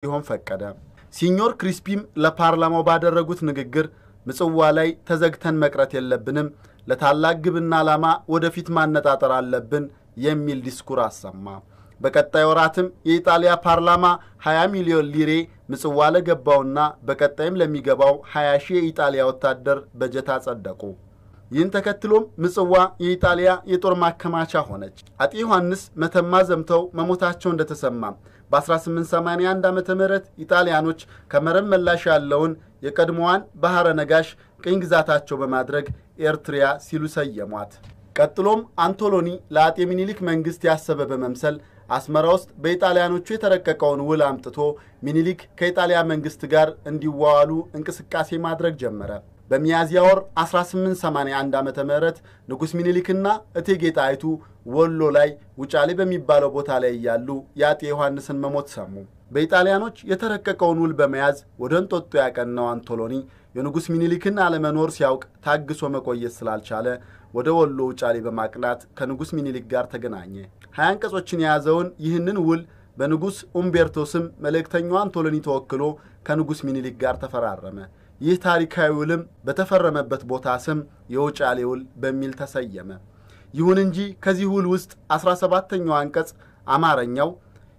ይሆን ፈቀደ። ሲኒዮር ክሪስፒም ለፓርላማው ባደረጉት ንግግር ምጽዋ ላይ ተዘግተን መቅረት የለብንም፣ ለታላቅ ግብና ዓላማ ወደፊት ማነጣጠር አለብን የሚል ዲስኩር አሰማ። በቀጣይ ወራትም የኢጣሊያ ፓርላማ 20 ሚሊዮን ሊሬ ምጽዋ ለገባውና በቀጣይም ለሚገባው 20 ሺህ የኢጣሊያ ወታደር በጀት አጸደቁ። ይህን ተከትሎም ምጽዋ የኢጣሊያ የጦር ማከማቻ ሆነች። አጤ ዮሐንስ መተማ ዘምተው መሞታቸው እንደተሰማ በ1881 ዓመተ ምህረት ኢጣሊያኖች ከመረብ መላሽ ያለውን የቀድሞዋን ባህረ ነጋሽ ቅኝ ግዛታቸው በማድረግ ኤርትሪያ ሲሉ ሰየሟት። ቀጥሎም አንቶሎኒ ለአጤ ሚኒሊክ መንግስት ያሰበ በመምሰል አስመራ ውስጥ በኢጣሊያኖቹ የተረቀቀውን ውል አምጥቶ ሚኒሊክ ከኢጣሊያ መንግስት ጋር እንዲዋዋሉ እንቅስቃሴ ማድረግ ጀመረ። በሚያዝያ ወር 1881 ዓመተ ምህረት ንጉስ ሚኒሊክና እቴጌ ጣይቱ ወሎ ላይ ውጫሌ በሚባለው ቦታ ላይ ያሉ የአጤ ዮሐንስን መሞት ሰሙ። በኢጣሊያኖች የተረቀቀውን ውል በመያዝ ወደ እንጦጦ ያቀናው አንቶሎኒ የንጉስ ሚኒሊክን አለመኖር ሲያውቅ ታግሶ መቆየት ስላልቻለ ወደ ወሎ ውጫሌ በማቅናት ከንጉስ ሚኒሊክ ጋር ተገናኘ። 20 አንቀጾችን የያዘውን ይህንን ውል በንጉስ ኡምቤርቶ ስም መልእክተኛው አንቶሎኒ ተወክሎ ከንጉስ ሚኒሊክ ጋር ተፈራረመ። ይህ ታሪካዊ ውልም በተፈረመበት ቦታ ስም የውጫሌ ውል በሚል ተሰየመ። ይሁን እንጂ ከዚህ ውል ውስጥ 17ኛው አንቀጽ አማርኛው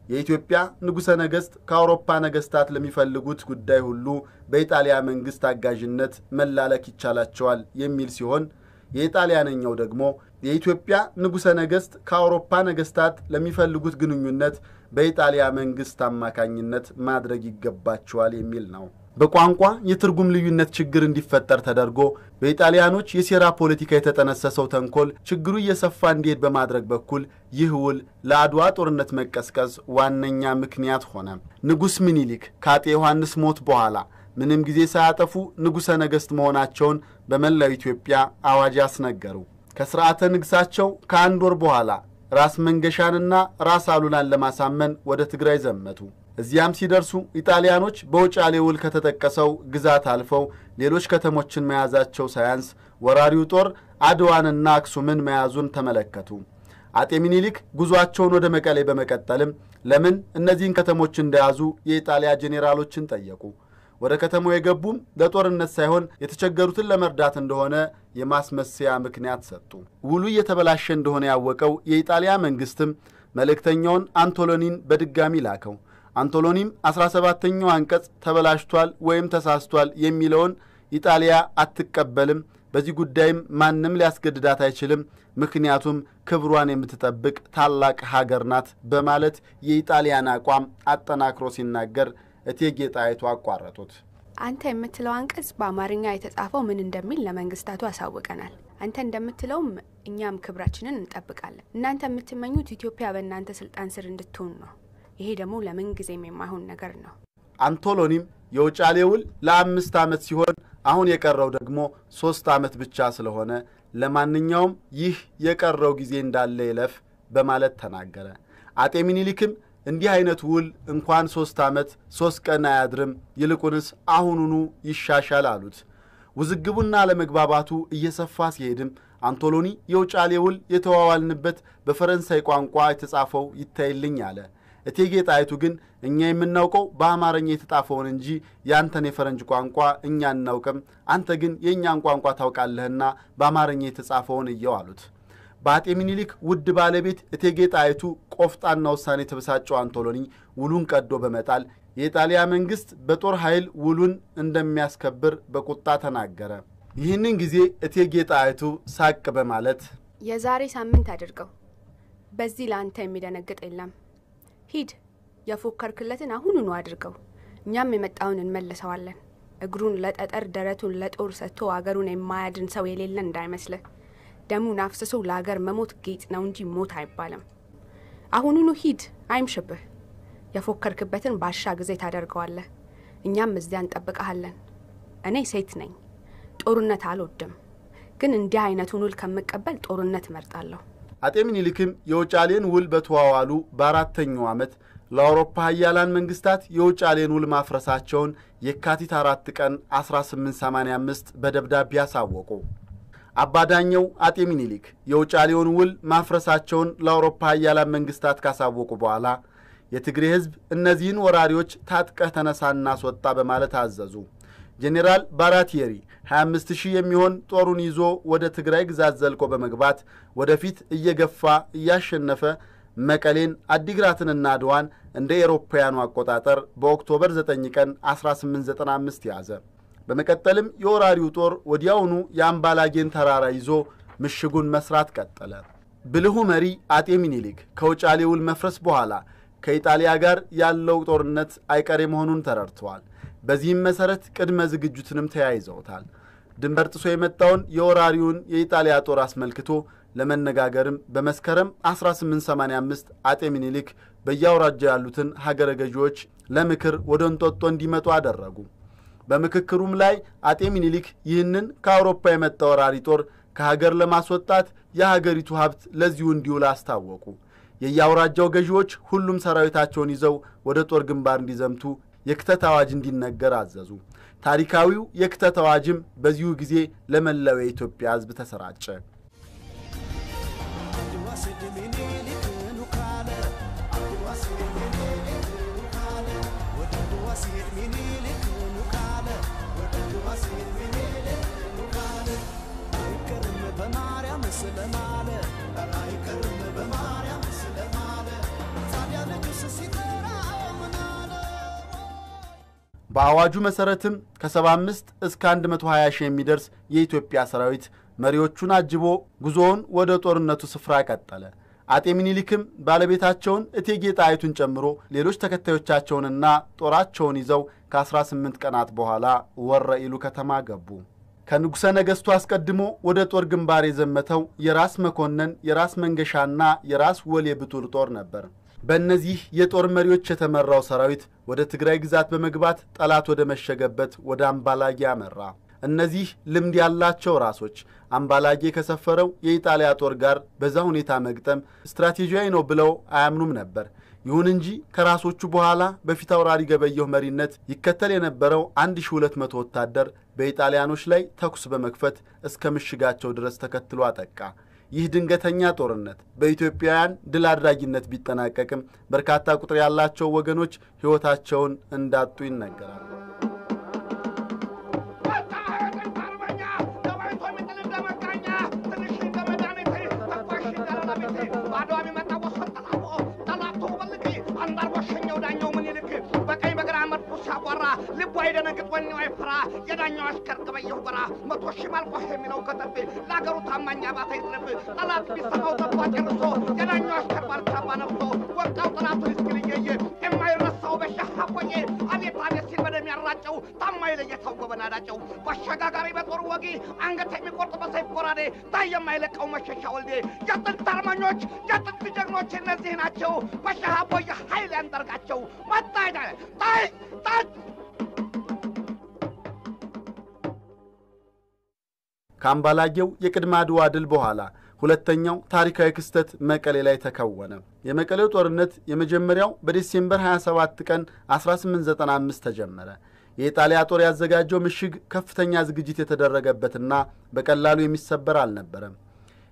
የኢትዮጵያ ንጉሠ ነገሥት ከአውሮፓ ነገሥታት ለሚፈልጉት ጉዳይ ሁሉ በኢጣሊያ መንግስት አጋዥነት መላለክ ይቻላቸዋል የሚል ሲሆን የኢጣሊያነኛው ደግሞ የኢትዮጵያ ንጉሠ ነገሥት ከአውሮፓ ነገሥታት ለሚፈልጉት ግንኙነት በኢጣሊያ መንግስት አማካኝነት ማድረግ ይገባቸዋል የሚል ነው። በቋንቋ የትርጉም ልዩነት ችግር እንዲፈጠር ተደርጎ በኢጣሊያኖች የሴራ ፖለቲካ የተጠነሰሰው ተንኮል ችግሩ እየሰፋ እንዲሄድ በማድረግ በኩል ይህ ውል ለአድዋ ጦርነት መቀስቀስ ዋነኛ ምክንያት ሆነ። ንጉስ ሚኒሊክ ከአጤ ዮሐንስ ሞት በኋላ ምንም ጊዜ ሳያጠፉ ንጉሠ ነገሥት መሆናቸውን በመላው ኢትዮጵያ አዋጅ አስነገሩ። ከሥርዓተ ንግሳቸው ከአንድ ወር በኋላ ራስ መንገሻንና ራስ አሉላን ለማሳመን ወደ ትግራይ ዘመቱ። እዚያም ሲደርሱ ኢጣሊያኖች በውጫሌ ውል ከተጠቀሰው ግዛት አልፈው ሌሎች ከተሞችን መያዛቸው ሳያንስ ወራሪው ጦር አድዋንና አክሱምን መያዙን ተመለከቱ። አጤ ሚኒሊክ ጉዟቸውን ወደ መቀሌ በመቀጠልም ለምን እነዚህን ከተሞች እንደያዙ የኢጣሊያ ጄኔራሎችን ጠየቁ። ወደ ከተማው የገቡም ለጦርነት ሳይሆን የተቸገሩትን ለመርዳት እንደሆነ የማስመሰያ ምክንያት ሰጡ። ውሉ እየተበላሸ እንደሆነ ያወቀው የኢጣሊያ መንግስትም መልእክተኛውን አንቶሎኒን በድጋሚ ላከው። አንቶሎኒም 17ኛው አንቀጽ ተበላሽቷል ወይም ተሳስቷል የሚለውን ኢጣሊያ አትቀበልም፣ በዚህ ጉዳይም ማንም ሊያስገድዳት አይችልም፣ ምክንያቱም ክብሯን የምትጠብቅ ታላቅ ሀገር ናት በማለት የኢጣሊያን አቋም አጠናክሮ ሲናገር እቴጌ ጣይቱ አቋረጡት። አንተ የምትለው አንቀጽ በአማርኛ የተጻፈው ምን እንደሚል ለመንግስታቱ አሳውቀናል። አንተ እንደምትለውም እኛም ክብራችንን እንጠብቃለን። እናንተ የምትመኙት ኢትዮጵያ በእናንተ ስልጣን ስር እንድትሆን ነው። ይሄ ደግሞ ለምን ጊዜም የማይሆን ነገር ነው። አንቶሎኒም የውጫሌ ውል ለ5 ዓመት ሲሆን አሁን የቀረው ደግሞ 3 ዓመት ብቻ ስለሆነ ለማንኛውም ይህ የቀረው ጊዜ እንዳለ ይለፍ በማለት ተናገረ። አጤ ሚኒሊክም እንዲህ አይነት ውል እንኳን 3 ዓመት 3 ቀን አያድርም፣ ይልቁንስ አሁኑኑ ይሻሻል አሉት። ውዝግቡና ለመግባባቱ እየሰፋ ሲሄድም አንቶሎኒ የውጫሌ ውል የተዋዋልንበት በፈረንሳይ ቋንቋ የተጻፈው ይታይልኝ አለ። እቴጌ ጣይቱ ግን እኛ የምናውቀው በአማርኛ የተጻፈውን እንጂ ያንተን የፈረንጅ ቋንቋ እኛ እናውቅም፣ አንተ ግን የኛን ቋንቋ ታውቃለህና በአማርኛ የተጻፈውን እየው አሉት። በአጤ ሚኒሊክ ውድ ባለቤት እቴጌ ጣይቱ ቆፍጣና ውሳኔ ተበሳጨው አንቶሎኒ ውሉን ቀዶ በመጣል የኢጣሊያ መንግስት በጦር ኃይል ውሉን እንደሚያስከብር በቁጣ ተናገረ። ይህንን ጊዜ እቴጌ ጣይቱ ሳቅ በማለት የዛሬ ሳምንት አድርገው፣ በዚህ ላንተ የሚደነግጥ የለም፣ ሂድ የፎከርክለትን አሁኑኑ አድርገው፣ እኛም የመጣውን እንመልሰዋለን። እግሩን ለጠጠር ደረቱን ለጦር ሰጥቶ አገሩን የማያድን ሰው የሌለ እንዳይመስልህ። ደሙን አፍስሶ ለአገር መሞት ጌጥ ነው እንጂ ሞት አይባልም። አሁኑኑ ሂድ፣ አይምሽብህ። የፎከርክበትን ባሻ ጊዜ ታደርገዋለህ። እኛም እዚያ እንጠብቀሃለን። እኔ ሴት ነኝ፣ ጦርነት አልወድም፣ ግን እንዲህ አይነቱን ውል ከመቀበል ጦርነት እመርጣለሁ። አጤ ሚኒሊክም የውጫሌን ውል በተዋዋሉ በአራተኛው ዓመት ለአውሮፓ ኃያላን መንግስታት የውጫሌን ውል ማፍረሳቸውን የካቲት 4 ቀን 1885 በደብዳቤ አሳወቁ። አባዳኛው አጤ ሚኒሊክ የውጫሌውን ውል ማፍረሳቸውን ለአውሮፓ ኃያላን መንግስታት ካሳወቁ በኋላ የትግሬ ህዝብ እነዚህን ወራሪዎች ታጥቀህ ተነሳና አስወጣ በማለት አዘዙ። ጄኔራል ባራቲየሪ 25000 የሚሆን ጦሩን ይዞ ወደ ትግራይ ግዛት ዘልቆ በመግባት ወደፊት እየገፋ እያሸነፈ መቀሌን፣ አዲግራትንና አድዋን እንደ አውሮፓውያኑ አቆጣጠር በኦክቶበር 9 ቀን 1895 ያዘ። በመቀጠልም የወራሪው ጦር ወዲያውኑ የአምባላጌን ተራራ ይዞ ምሽጉን መስራት ቀጠለ። ብልሁ መሪ አጤ ሚኒሊክ ከውጫሌ ውል መፍረስ በኋላ ከኢጣሊያ ጋር ያለው ጦርነት አይቀሬ መሆኑን ተረድተዋል። በዚህም መሰረት ቅድመ ዝግጅቱንም ተያይዘውታል። ድንበር ጥሶ የመጣውን የወራሪውን የኢጣሊያ ጦር አስመልክቶ ለመነጋገርም በመስከረም 1885 አጤ ሚኒሊክ በያውራጃ ያሉትን ሀገረ ገዢዎች ለምክር ወደ እንጦጦ እንዲመጡ አደረጉ። በምክክሩም ላይ አጤ ሚኒሊክ ይህንን ከአውሮፓ የመጣ ወራሪ ጦር ከሀገር ለማስወጣት የሀገሪቱ ሀብት ለዚሁ እንዲውል አስታወቁ። የያውራጃው ገዢዎች ሁሉም ሰራዊታቸውን ይዘው ወደ ጦር ግንባር እንዲዘምቱ የክተት አዋጅ እንዲነገር አዘዙ። ታሪካዊው የክተት አዋጅም በዚሁ ጊዜ ለመላው የኢትዮጵያ ሕዝብ ተሰራጨ። በአዋጁ መሰረትም ከ75 እስከ 120 ሺህ የሚደርስ የኢትዮጵያ ሰራዊት መሪዎቹን አጅቦ ጉዞውን ወደ ጦርነቱ ስፍራ ቀጠለ። አጤ ሚኒሊክም ባለቤታቸውን እቴጌ ጣይቱን ጨምሮ ሌሎች ተከታዮቻቸውንና ጦራቸውን ይዘው ከ18 ቀናት በኋላ ወረኢሉ ከተማ ገቡ። ከንጉሠ ነገሥቱ አስቀድሞ ወደ ጦር ግንባር የዘመተው የራስ መኮንን፣ የራስ መንገሻና የራስ ወሌ ብጡል ጦር ነበር። በእነዚህ የጦር መሪዎች የተመራው ሰራዊት ወደ ትግራይ ግዛት በመግባት ጠላት ወደ መሸገበት ወደ አምባላጌ አመራ። እነዚህ ልምድ ያላቸው ራሶች አምባላጌ ከሰፈረው የኢጣሊያ ጦር ጋር በዛ ሁኔታ መግጠም ስትራቴጂያዊ ነው ብለው አያምኑም ነበር። ይሁን እንጂ ከራሶቹ በኋላ በፊት አውራሪ ገበየሁ መሪነት ይከተል የነበረው 1200 ወታደር በኢጣሊያኖች ላይ ተኩስ በመክፈት እስከ ምሽጋቸው ድረስ ተከትሎ አጠቃ። ይህ ድንገተኛ ጦርነት በኢትዮጵያውያን ድል አድራጊነት ቢጠናቀቅም በርካታ ቁጥር ያላቸው ወገኖች ሕይወታቸውን እንዳጡ ይነገራል። ልቧ ይደነግጥ ወኔው አይፈራ የዳኛው አሽከር ገበየሁ በራ 100 ሺህ ማልቆህ የሚለው ከተፍ ለአገሩ ታማኝ አባተ ይጥረፍ ጠላት ቢሰማው ተባ ጨርሶ የዳኛው አሽከር ባልታባ ነፍሶ ወጣው ጠላቱ ይስክልየየ የማይረሳው በሻህ አቆየ አቤት አቤት ሲል በደም ያራጨው ታማኝ ለየታው ጎበናዳጨው በአሸጋጋሪ በጦር ወጊ አንገት የሚቆርጥ በሰይፍ ጎራዴ ታይ የማይለቀው መሸሻ ወልዴ የጥንት አርመኞች የጥንት ጀግኖች እነዚህ ናቸው። በሻህ አቆየ ኃይል ያንደርጋቸው መጣ አይደለ ታይ ታይ ካምባላጌው የቅድመ አድዋ ድል በኋላ ሁለተኛው ታሪካዊ ክስተት መቀሌ ላይ ተከወነ። የመቀሌው ጦርነት የመጀመሪያው በዲሴምበር 27 ቀን 1895 ተጀመረ። የኢጣሊያ ጦር ያዘጋጀው ምሽግ ከፍተኛ ዝግጅት የተደረገበትና በቀላሉ የሚሰበር አልነበረም።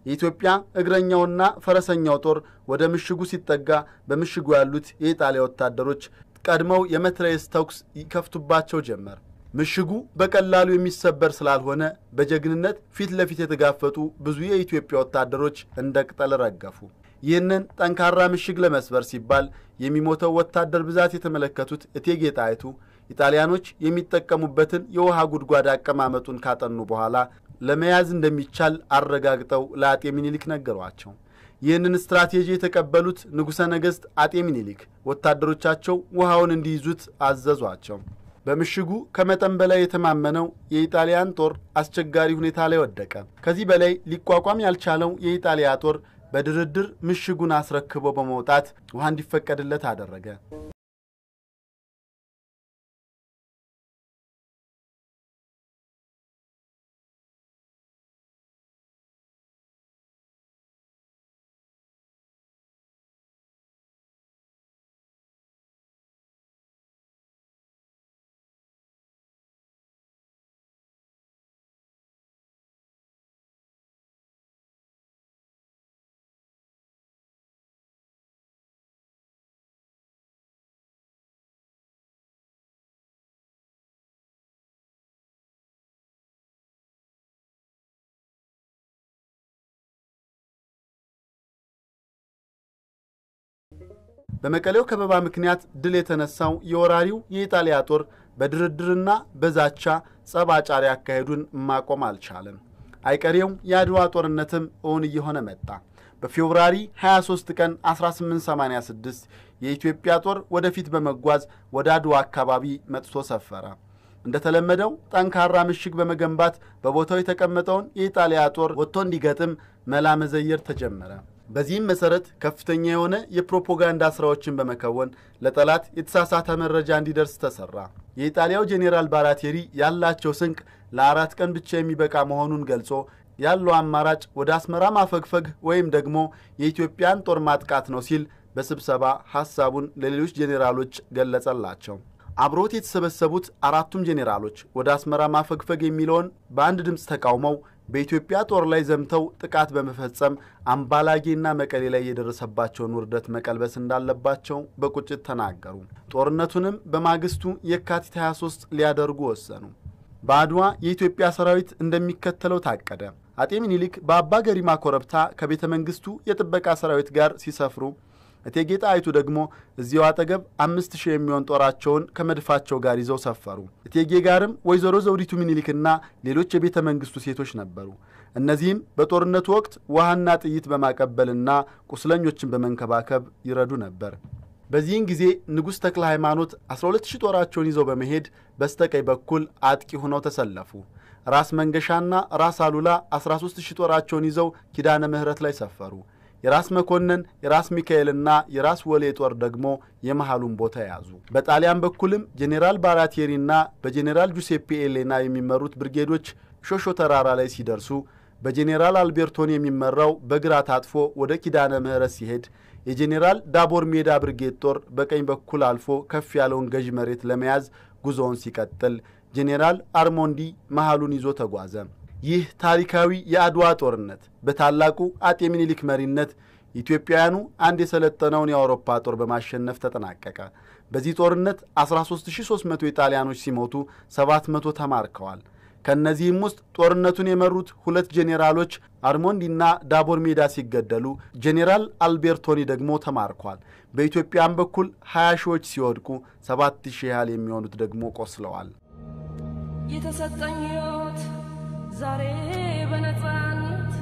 የኢትዮጵያ እግረኛውና ፈረሰኛው ጦር ወደ ምሽጉ ሲጠጋ በምሽጉ ያሉት የኢጣሊያ ወታደሮች ቀድመው የመትረየስ ተኩስ ይከፍቱባቸው ጀመር። ምሽጉ በቀላሉ የሚሰበር ስላልሆነ በጀግንነት ፊት ለፊት የተጋፈጡ ብዙ የኢትዮጵያ ወታደሮች እንደ ቅጠል ረገፉ። ይህንን ጠንካራ ምሽግ ለመስበር ሲባል የሚሞተው ወታደር ብዛት የተመለከቱት እቴጌ ጣይቱ ኢጣሊያኖች የሚጠቀሙበትን የውሃ ጉድጓድ አቀማመጡን ካጠኑ በኋላ ለመያዝ እንደሚቻል አረጋግጠው ለአጤ ሚኒሊክ ነገሯቸው። ይህንን ስትራቴጂ የተቀበሉት ንጉሠ ነገሥት አጤ ሚኒሊክ ወታደሮቻቸው ውሃውን እንዲይዙት አዘዟቸው። በምሽጉ ከመጠን በላይ የተማመነው የኢጣሊያን ጦር አስቸጋሪ ሁኔታ ላይ ወደቀ። ከዚህ በላይ ሊቋቋም ያልቻለው የኢጣሊያ ጦር በድርድር ምሽጉን አስረክቦ በመውጣት ውሃ እንዲፈቀድለት አደረገ። በመቀሌው ከበባ ምክንያት ድል የተነሳው የወራሪው የኢጣሊያ ጦር በድርድርና በዛቻ ጸባጫሪ አካሄዱን ማቆም አልቻለም። አይቀሬው የአድዋ ጦርነትም እውን እየሆነ መጣ። በፌብሩዋሪ 23 ቀን 1886 የኢትዮጵያ ጦር ወደፊት በመጓዝ ወደ አድዋ አካባቢ መጥቶ ሰፈረ። እንደተለመደው ጠንካራ ምሽግ በመገንባት በቦታው የተቀመጠውን የኢጣሊያ ጦር ወጥቶ እንዲገጥም መላ መዘየር ተጀመረ። በዚህም መሰረት ከፍተኛ የሆነ የፕሮፓጋንዳ ስራዎችን በመከወን ለጠላት የተሳሳተ መረጃ እንዲደርስ ተሰራ። የኢጣሊያው ጄኔራል ባራቴሪ ያላቸው ስንቅ ለ4 ቀን ብቻ የሚበቃ መሆኑን ገልጾ ያለው አማራጭ ወደ አስመራ ማፈግፈግ ወይም ደግሞ የኢትዮጵያን ጦር ማጥቃት ነው ሲል በስብሰባ ሐሳቡን ለሌሎች ጄኔራሎች ገለጸላቸው። አብሮት የተሰበሰቡት አራቱም ጄኔራሎች ወደ አስመራ ማፈግፈግ የሚለውን በአንድ ድምፅ ተቃውመው በኢትዮጵያ ጦር ላይ ዘምተው ጥቃት በመፈጸም አምባላጌና መቀሌ ላይ የደረሰባቸውን ውርደት መቀልበስ እንዳለባቸው በቁጭት ተናገሩ። ጦርነቱንም በማግስቱ የካቲት 23 ሊያደርጉ ወሰኑ። በአድዋ የኢትዮጵያ ሰራዊት እንደሚከተለው ታቀደ። አጤ ምኒልክ በአባ ገሪማ ኮረብታ ከቤተ መንግስቱ የጥበቃ ሰራዊት ጋር ሲሰፍሩ እቴጌ ጣይቱ ደግሞ እዚያው አጠገብ 5000 የሚሆን ጦራቸውን ከመድፋቸው ጋር ይዘው ሰፈሩ። እቴጌ ጋርም ወይዘሮ ዘውዲቱ ምኒልክና ሌሎች የቤተ መንግስቱ ሴቶች ነበሩ። እነዚህም በጦርነቱ ወቅት ውሃና ጥይት በማቀበልና ቁስለኞችን በመንከባከብ ይረዱ ነበር። በዚህን ጊዜ ንጉሥ ተክለ ሃይማኖት 12000 ጦራቸውን ይዘው በመሄድ በስተቀኝ በኩል አጥቂ ሆነው ተሰለፉ። ራስ መንገሻና ራስ አሉላ 13000 ጦራቸውን ይዘው ኪዳነ ምህረት ላይ ሰፈሩ። የራስ መኮንን የራስ ሚካኤልና የራስ ወሌ ጦር ደግሞ የመሃሉን ቦታ ያዙ። በጣሊያን በኩልም ጄኔራል ባራቴሪና በጄኔራል ጁሴፔ ኤሌና የሚመሩት ብርጌዶች ሾሾ ተራራ ላይ ሲደርሱ በጄኔራል አልቤርቶኒ የሚመራው በግራ ታጥፎ ወደ ኪዳነ ምህረት ሲሄድ የጄኔራል ዳቦር ሜዳ ብርጌድ ጦር በቀኝ በኩል አልፎ ከፍ ያለውን ገዥ መሬት ለመያዝ ጉዞውን ሲቀጥል ጄኔራል አርሞንዲ መሃሉን ይዞ ተጓዘ። ይህ ታሪካዊ የአድዋ ጦርነት በታላቁ አጤ ምኒልክ መሪነት ኢትዮጵያውያኑ አንድ የሰለጠነውን የአውሮፓ ጦር በማሸነፍ ተጠናቀቀ። በዚህ ጦርነት 13300 ኢጣሊያኖች ሲሞቱ 700 ተማርከዋል። ከነዚህም ውስጥ ጦርነቱን የመሩት 2 ጄኔራሎች አርሞንዲና ዳቦር ሜዳ ሲገደሉ ጄኔራል አልቤርቶኒ ደግሞ ተማርኳል። በኢትዮጵያም በኩል 20 ሺዎች ሲወድቁ 7000 ያህል የሚሆኑት ደግሞ ቆስለዋል። የተሰጠኝት ዛሬ በነፃነት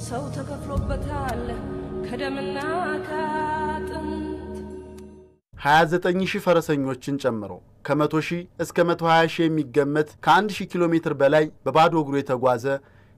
ሰው ተከፍሎበታል ከደምና ከአጥንት 29000 ፈረሰኞችን ጨምሮ ከ100,000 እስከ 120,000 የሚገመት ከ1000 ኪሎ ሜትር በላይ በባዶ እግሩ የተጓዘ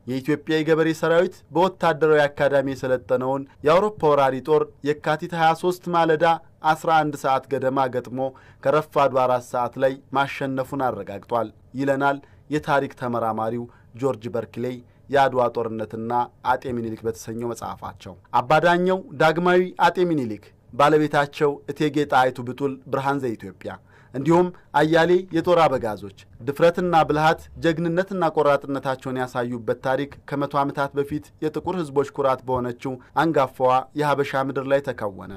የኢትዮጵያ የገበሬ ሰራዊት በወታደራዊ አካዳሚ የሰለጠነውን የአውሮፓ ወራሪ ጦር የካቲት 23 ማለዳ 11 ሰዓት ገደማ ገጥሞ ከረፋዱ 4 ሰዓት ላይ ማሸነፉን አረጋግጧል ይለናል የታሪክ ተመራማሪው ጆርጅ በርክሌይ የአድዋ ጦርነትና አጤ ምኒልክ በተሰኘው መጽሐፋቸው። አባዳኛው ዳግማዊ አጤ ምኒልክ ባለቤታቸው እቴጌ ጣይቱ ብጡል ብርሃን ዘኢትዮጵያ እንዲሁም አያሌ የጦር አበጋዞች ድፍረትና ብልሃት ጀግንነትና ቆራጥነታቸውን ያሳዩበት ታሪክ ከመቶ ዓመታት በፊት የጥቁር ህዝቦች ኩራት በሆነችው አንጋፋዋ የሀበሻ ምድር ላይ ተከወነ።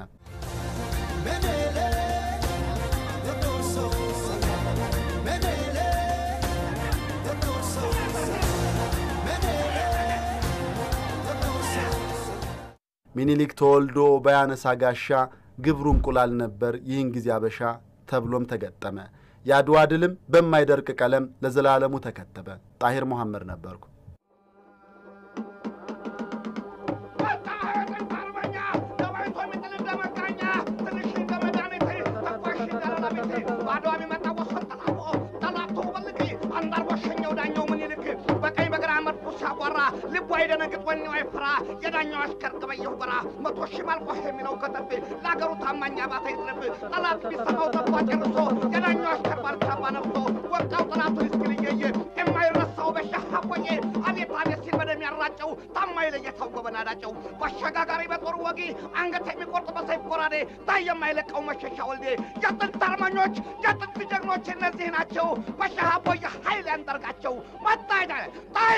ምኒልክ ተወልዶ በያነሳ ጋሻ ግብሩ እንቁላል ነበር ይህን ጊዜ አበሻ ተብሎም ተገጠመ። የአድዋ ድልም በማይደርቅ ቀለም ለዘላለሙ ተከተበ። ጣሂር መሐመድ ነበርኩ። ልቧይደ ነግጥ ወኔው አይፍራ የዳኛው አሽከር ገበየሁ በራ 100,000 ማልቆህ የሚለው ከተፍ ለአገሩ ታማኝ አባታ ይድረብ ጠላት ቢሰማው ተቋ ጨርሶ የዳኛው አሽከር ባልካባ ነፍቶ ወጣው ጠላቱ ይስክልየየ የማይረሳው በሻህ ቆየ አቤት አቤት ሲል በደም ያራጨው ታማኝ ለየታው ጎበናዳጨው ባሻጋጋሪ በጦር ወጊ አንገት የሚቆርጥ በሰይፍ ጎራዴ ታይ የማይለቀው መሸሻ ወልዴ የጥንት አርማኞች የጥንት ጀግኖች እነዚህ ናቸው። በሻህ ቆየ ኃይል ያንጠርቃቸው መጣ ታይ